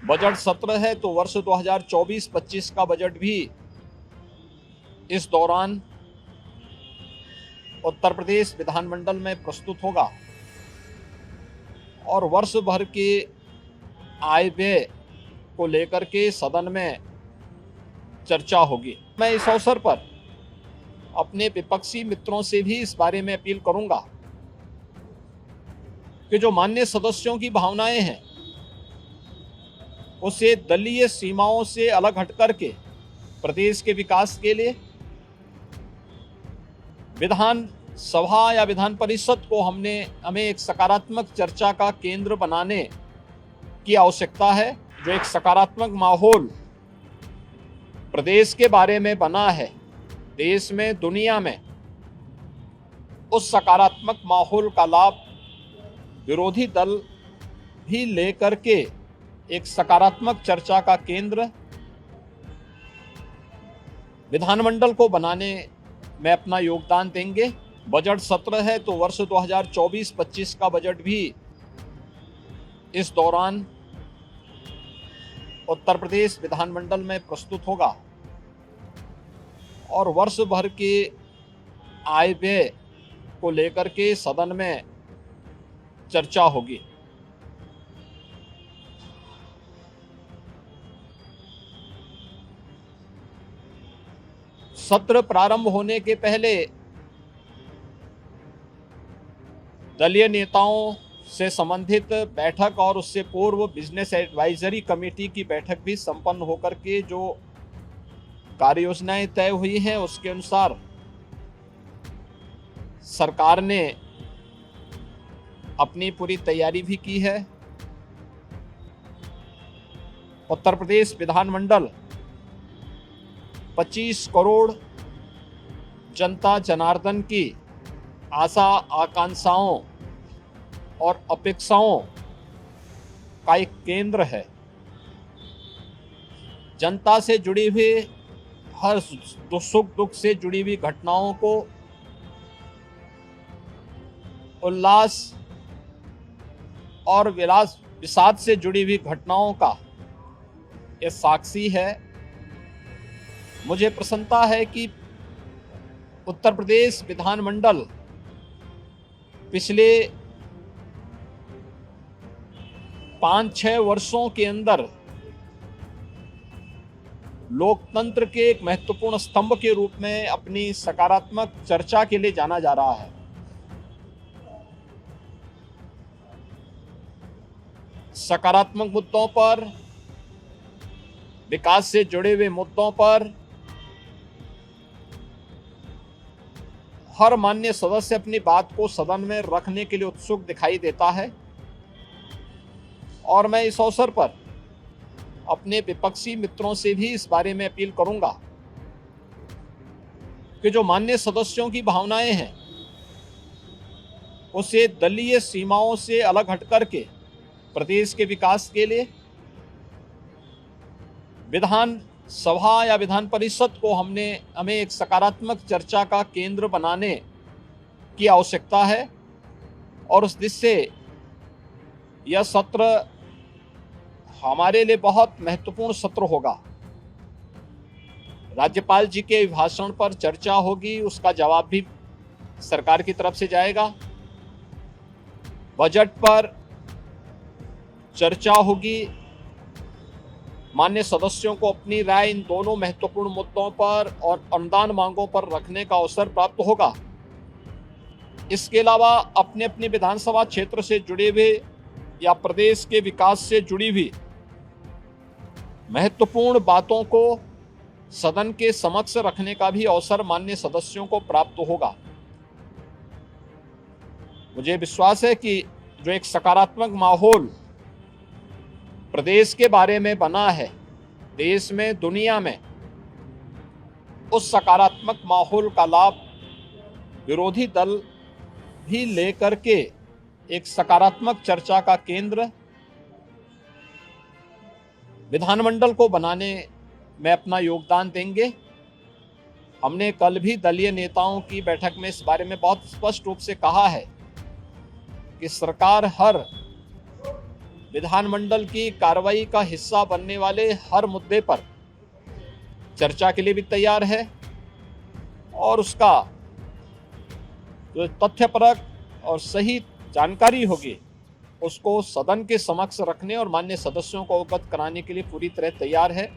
Budget सत्र है तो वर्ष 2024-25 का बजट भी इस दौरान उत्तर प्रदेश विधानमंडल में प्रस्तुत होगा और वर्ष भर के आय व्यय को लेकर के सदन में चर्चा होगी। मैं इस अवसर पर अपने विपक्षी मित्रों से भी इस बारे में अपील करूंगा कि जो माननीय सदस्यों की भावनाएं हैं उसे दलीय सीमाओं से अलग हट करके प्रदेश के विकास के लिए विधान सभा या विधान परिषद को हमें एक सकारात्मक चर्चा का केंद्र बनाने की आवश्यकता है। जो एक सकारात्मक माहौल प्रदेश के बारे में बना है, देश में, दुनिया में, उस सकारात्मक माहौल का लाभ विरोधी दल भी लेकर के एक सकारात्मक चर्चा का केंद्र विधानमंडल को बनाने में अपना योगदान देंगे। बजट सत्र है तो वर्ष 2024-25 का बजट भी इस दौरान उत्तर प्रदेश विधानमंडल में प्रस्तुत होगा और वर्ष भर के आय व्यय को लेकर के सदन में चर्चा होगी। सत्र प्रारंभ होने के पहले दलीय नेताओं से संबंधित बैठक और उससे पूर्व बिजनेस एडवाइजरी कमेटी की बैठक भी संपन्न होकर के जो कार्य योजनाएं तय हुई हैं उसके अनुसार सरकार ने अपनी पूरी तैयारी भी की है। उत्तर प्रदेश विधानमंडल 25 करोड़ जनता जनार्दन की आशा आकांक्षाओं और अपेक्षाओं का एक केंद्र है। जनता से जुड़ी हुई हर सुख दुख से जुड़ी हुई घटनाओं को उल्लास और विषाद से जुड़ी हुई घटनाओं का ये साक्षी है। मुझे प्रसन्नता है कि उत्तर प्रदेश विधानमंडल पिछले 5-6 वर्षों के अंदर लोकतंत्र के एक महत्वपूर्ण स्तंभ के रूप में अपनी सकारात्मक चर्चा के लिए जाना जा रहा है। सकारात्मक मुद्दों पर, विकास से जुड़े हुए मुद्दों पर हर माननीय सदस्य अपनी बात को सदन में रखने के लिए उत्सुक दिखाई देता है और मैं इस अवसर पर अपने विपक्षी मित्रों से भी इस बारे में अपील करूंगा कि जो माननीय सदस्यों की भावनाएं हैं उसे दलीय सीमाओं से अलग हट करके प्रदेश के विकास के लिए विधान सभा या विधान परिषद को हमें एक सकारात्मक चर्चा का केंद्र बनाने की आवश्यकता है और उस दिशा से यह सत्र हमारे लिए बहुत महत्वपूर्ण सत्र होगा। राज्यपाल जी के भाषण पर चर्चा होगी, उसका जवाब भी सरकार की तरफ से जाएगा। बजट पर चर्चा होगी, माननीय सदस्यों को अपनी राय इन दोनों महत्वपूर्ण मुद्दों पर और अनुदान मांगों पर रखने का अवसर प्राप्त होगा। इसके अलावा अपने अपने विधानसभा क्षेत्र से जुड़े हुए या प्रदेश के विकास से जुड़ी हुई महत्वपूर्ण बातों को सदन के समक्ष रखने का भी अवसर माननीय सदस्यों को प्राप्त होगा। मुझे विश्वास है कि जो एक सकारात्मक माहौल प्रदेश के बारे में बना है, देश में, दुनिया में, उस सकारात्मक माहौल का लाभ विरोधी दल भी लेकर के एक सकारात्मक चर्चा का केंद्र विधानमंडल को बनाने में अपना योगदान देंगे। हमने कल भी दलीय नेताओं की बैठक में इस बारे में बहुत स्पष्ट रूप से कहा है कि सरकार हर विधानमंडल की कार्रवाई का हिस्सा बनने वाले हर मुद्दे पर चर्चा के लिए भी तैयार है और उसका जो तथ्यपरक और सही जानकारी होगी उसको सदन के समक्ष रखने और माननीय सदस्यों को अवगत कराने के लिए पूरी तरह तैयार है।